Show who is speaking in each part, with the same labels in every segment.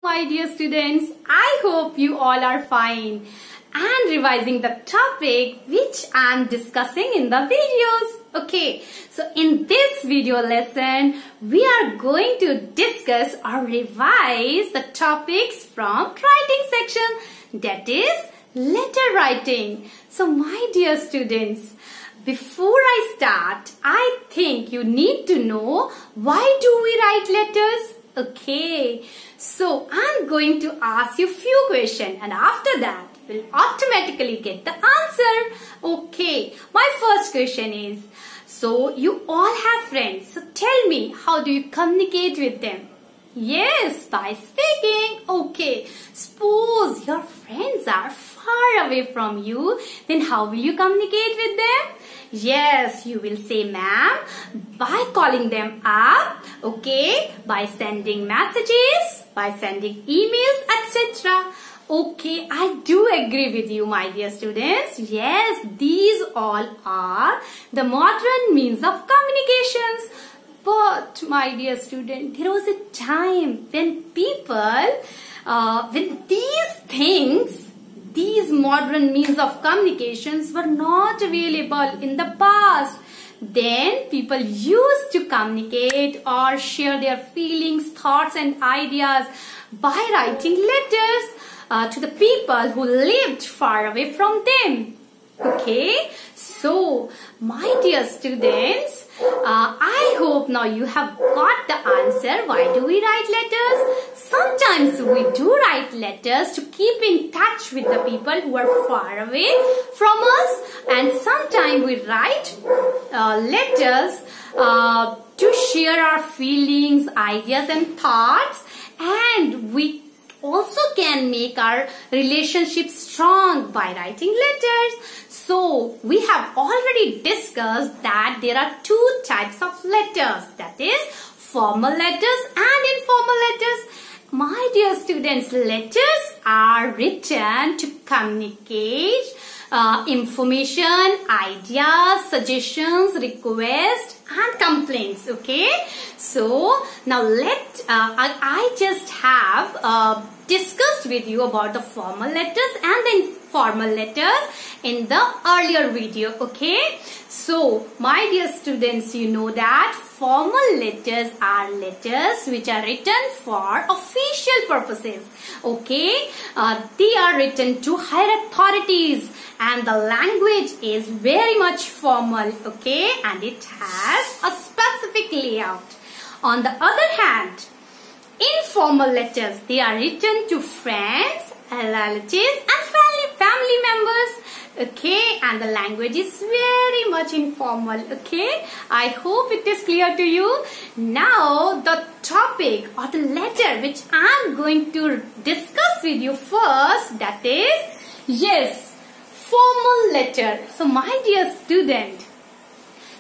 Speaker 1: My dear students, I hope you all are fine and revising the topic which I am discussing in the videos. Okay, so in this video lesson, we are going to discuss or revise the topics from writing section, that is letter writing. So my dear students, before I start, I think you need to know why do we write letters? Okay, so I'm going to ask you few questions and after that we'll automatically get the answer. Okay, my first question is, so you all have friends, so tell me, how do you communicate with them? Yes, by speaking. Okay, suppose your friends are far away from you, then how will you communicate with them? Yes, you will say ma'am by calling them up, okay, by sending messages, by sending emails, etc. Okay, I do agree with you, my dear students. Yes, these all are the modern means of communications. But, my dear student, there was a time when people, when these modern means of communications were not available in the past. Then people used to communicate or share their feelings, thoughts and ideas by writing letters to the people who lived far away from them. Okay, so my dear students, I hope now you have got the answer. Why do we write letters? Sometimes we do write letters to keep in touch with the people who are far away from us, and sometimes we write letters to share our feelings, ideas and thoughts, and we also can make our relationship strong by writing letters. So, we have already discussed that there are two types of letters, that is formal letters and informal letters. My dear students, letters are written to communicate information, ideas, suggestions, requests and complaints. Okay, so now I just have discussed with you about the formal letters and the informal letters in the earlier video. Okay, so my dear students, you know that formal letters are letters which are written for official purposes. Okay, they are written to higher authorities and the language is very much formal. Okay, and it has a specific layout. On the other hand, informal letters, they are written to friends, relatives and family members. Okay, and the language is very much informal. Okay, I hope it is clear to you. Now the topic or the letter which I am going to discuss with you first, that is, yes, formal letter. So my dear student,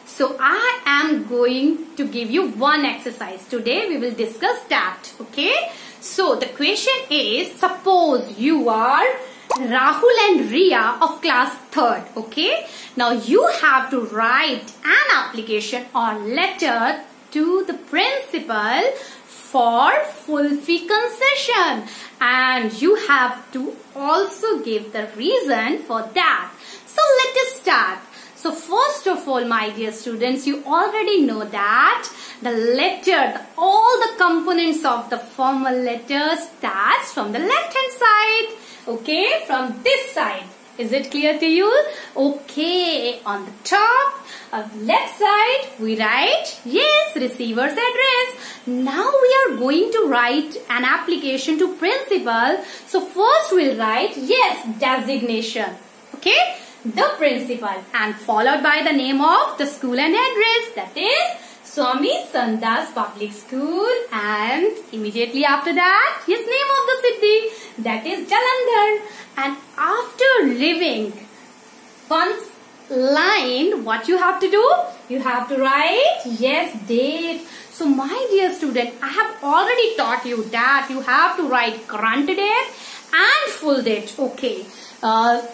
Speaker 1: so I am going to give you one exercise. Today we will discuss that. Okay, so the question is, suppose you are Rahul and Riya of class 3rd. Okay, now you have to write an application or letter to the principal for full fee concession, and you have to also give the reason for that. So let us start. So first of all, my dear students, you already know that the letter, all the components of the formal letter starts from the left hand side. Okay, from this side. Is it clear to you? Okay, on the top of left side we write, yes, receiver's address. Now we are going to write an application to principal. So first we'll write, yes, designation. Okay, the principal, and followed by the name of the school and address, that is Swami Sandas Public School, and immediately after that his name of the city, that is Jalandhar. And after leaving one line, what you have to do? You have to write, yes, date. So my dear student, I have already taught you that you have to write current date and full date. Okay,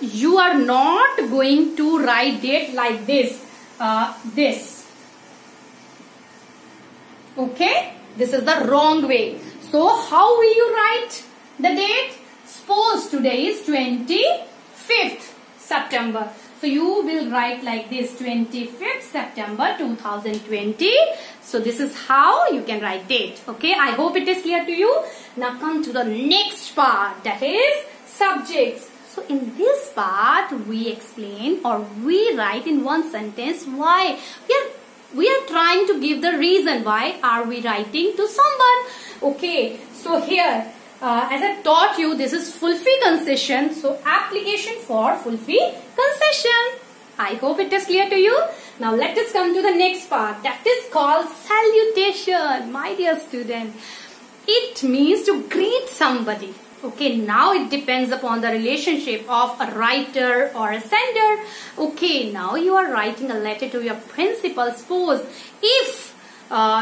Speaker 1: you are not going to write date like this. Okay, this is the wrong way. So how will you write the date? Suppose today is 25th September. So you will write like this, 25th September 2020. So this is how you can write date. Okay, I hope it is clear to you. Now come to the next part, that is subjects. So in this part we explain or we write in one sentence why we are trying to give the reason why are we writing to someone. Okay, so here as I taught you, this is full-fee concession. So application for full-fee concession. I hope it is clear to you. Now let us come to the next part, that is called salutation. My dear student, it means to greet somebody. Okay, now it depends upon the relationship of a writer or a sender. Okay, now you are writing a letter to your principal. Suppose if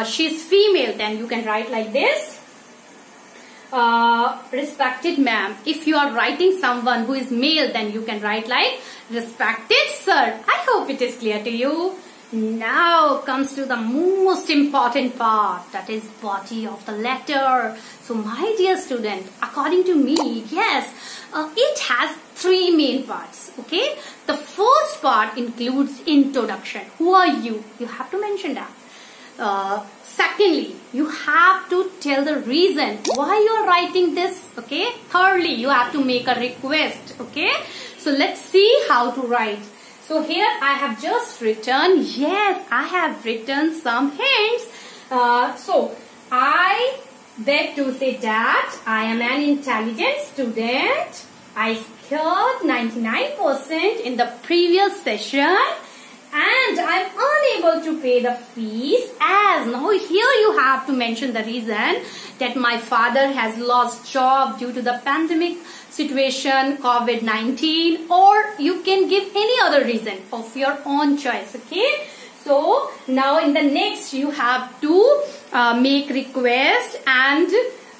Speaker 1: she is female, then you can write like this. Respected ma'am. If you are writing someone who is male, then you can write like respected sir. I hope it is clear to you. Now comes to the most important part, that is body of the letter. So my dear student, according to me, yes, it has three main parts. Okay, the first part includes introduction. Who are you? You have to mention that. Secondly, you have to tell the reason why you are writing this. Okay. Thirdly, you have to make a request. Okay. So let's see how to write. So here I have just written, yes, I have written some hints. So I beg to say that I am an intelligent student. I scored 99% in the previous session. And I am unable to pay the fees, as now here you have to mention the reason that my father has lost job due to the pandemic situation, COVID-19, or you can give any other reason of your own choice. Okay, so now in the next you have to make request and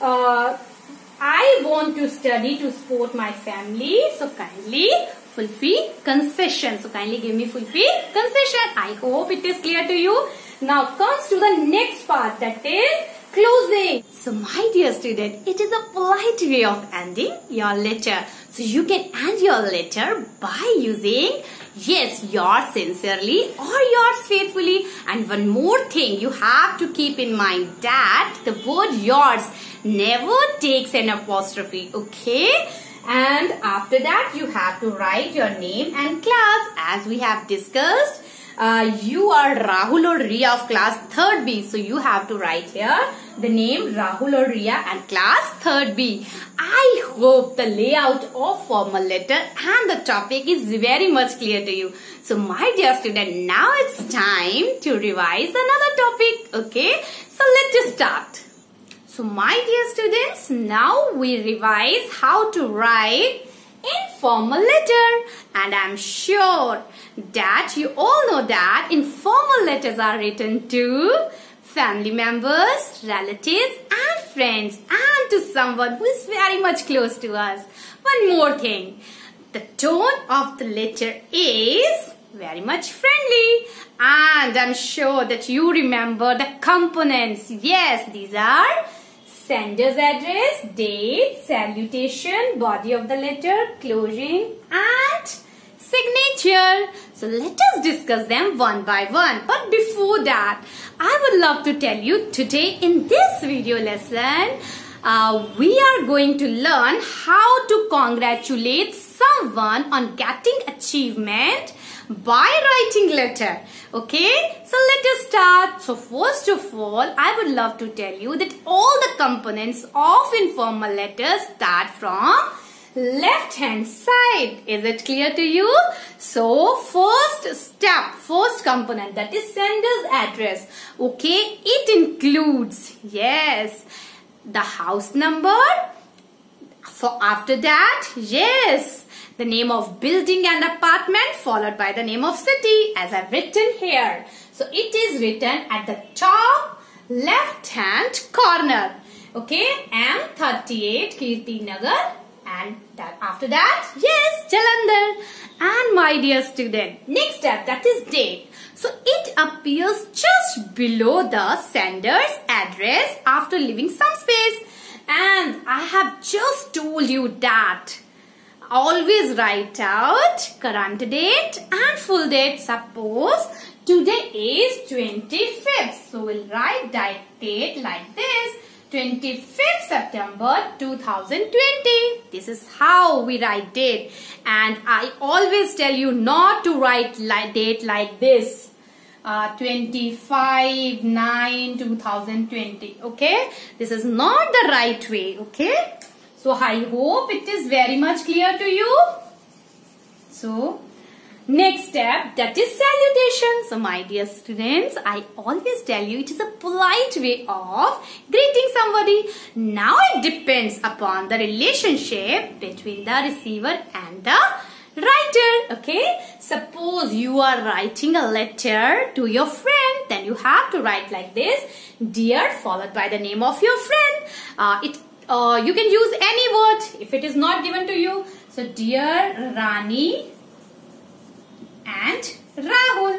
Speaker 1: I want to study to support my family, so kindly full-fee concession. So kindly give me full-fee concession. I hope it is clear to you. Now comes to the next part, that is closing. So my dear student, it is a polite way of ending your letter. So you can end your letter by using yes, yours sincerely or yours faithfully. And one more thing you have to keep in mind, that the word yours never takes an apostrophe. Okay. And after that you have to write your name and class. As we have discussed, you are Rahul or Riya of class 3rd B. So you have to write here the name Rahul or Riya and class 3rd B. I hope the layout of formal letter and the topic is very much clear to you. So my dear student, now it's time to revise another topic. Okay, so let's start. So my dear students, now we revise how to write informal letter, and I am sure that you all know that informal letters are written to family members, relatives and friends, and to someone who is very much close to us. One more thing, the tone of the letter is very much friendly, and I'm sure that you remember the components. Yes, these are sender's address, date, salutation, body of the letter, closing and signature. So let us discuss them one by one. But before that, I would love to tell you today in this video lesson, we are going to learn how to congratulate someone on getting achievement by writing letter. Okay, so let us start. So first of all, I would love to tell you that all the components of informal letters start from left hand side. Is it clear to you? So first step, first component, that is sender's address. Okay, it includes, yes, the house number. For after that, yes, the name of building and apartment followed by the name of city, as I've written here. So it is written at the top left hand corner. Okay, M38 Kirti Nagar, And after that, yes, Jalandhar. And my dear student, next step, that is date. So it appears just below the sender's address after leaving some space. And I have just told you that always write out current date and full date. Suppose today is 25th. So we'll write that date like this. 25th September 2020. This is how we write date. And I always tell you not to write date like this. 25/9/2020. Okay. This is not the right way. Okay. So I hope it is very much clear to you. So next step, that is salutation. So my dear students, I always tell you it is a polite way of greeting somebody. Now it depends upon the relationship between the receiver and the writer. Okay. Suppose you are writing a letter to your friend, then you have to write like this. Dear followed by the name of your friend. You can use any word if it is not given to you. So dear Rani and Rahul.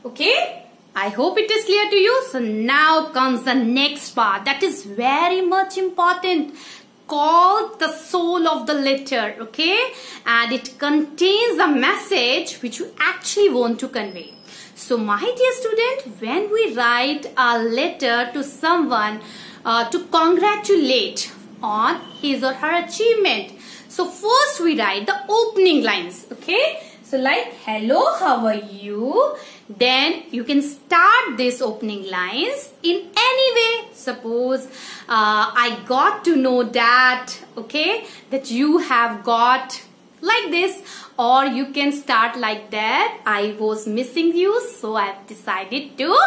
Speaker 1: Okay, I hope it is clear to you. So now comes the next part, that is very much important, called the soul of the letter. Okay, and it contains the message which you actually want to convey. So my dear student, when we write a letter to someone to congratulate on his or her achievement, so first we write the opening lines. Okay, so like hello, how are you? Then you can start this opening lines in any way. Suppose I got to know that, okay, that you have got like this, or you can start like that. I was missing you, so I've decided to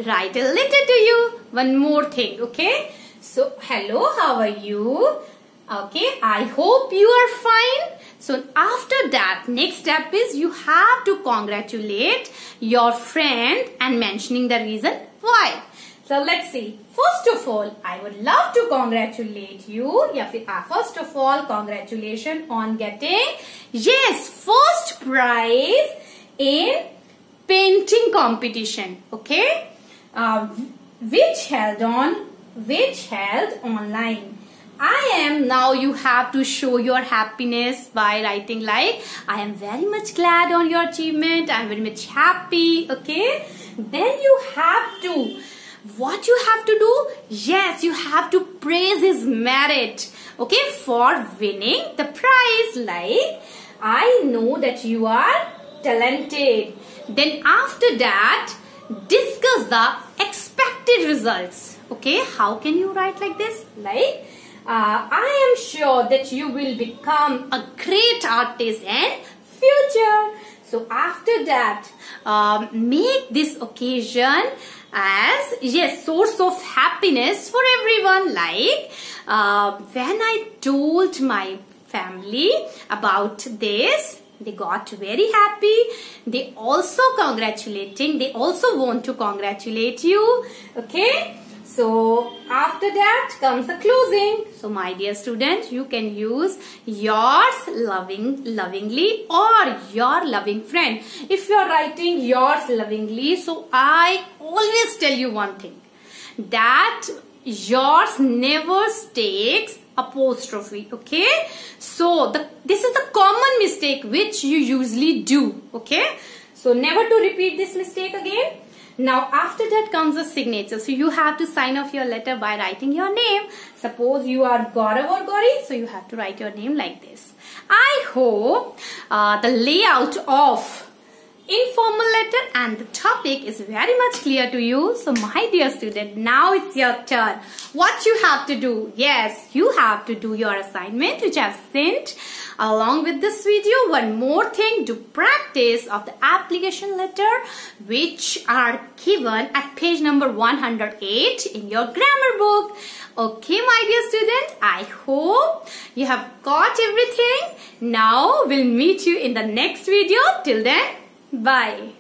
Speaker 1: write a letter to you. One more thing, okay? So hello, how are you? Okay, I hope you are fine. So after that, next step is you have to congratulate your friend and mentioning the reason why. So let's see. First of all, I would love to congratulate you. First of all, congratulations on getting, yes, first prize in painting competition. Okay, which held online. Now you have to show your happiness by writing like, I am very much glad on your achievement. I am very much happy. Okay, then you have to, what you have to do? Yes, you have to praise his merit, okay, for winning the prize. Like, I know that you are talented. Then after that, discuss the expected results. Okay, how can you write like this? Like, I am sure that you will become a great artist in future. So after that, make this occasion as, yes, source of happiness for everyone. Like, when I told my family about this, they got very happy. They also congratulating. They also want to congratulate you. Okay. So after that comes the closing. So my dear student, you can use yours lovingly or your loving friend. If you are writing yours lovingly, so I always tell you one thing, that yours never takes apostrophe. Okay, so this is the common mistake which you usually do. Okay, so never to repeat this mistake again. Now after that comes the signature. So you have to sign off your letter by writing your name. Suppose you are Gaurav or Gauri, so you have to write your name like this. I hope the layout of informal letter and the topic is very much clear to you. So my dear student, now it's your turn. What you have to do? Yes, you have to do your assignment which I have sent along with this video. One more thing, do practice of the application letter which are given at page number 108 in your grammar book. Okay, my dear student, I hope you have got everything. Now we'll meet you in the next video. Till then, bye.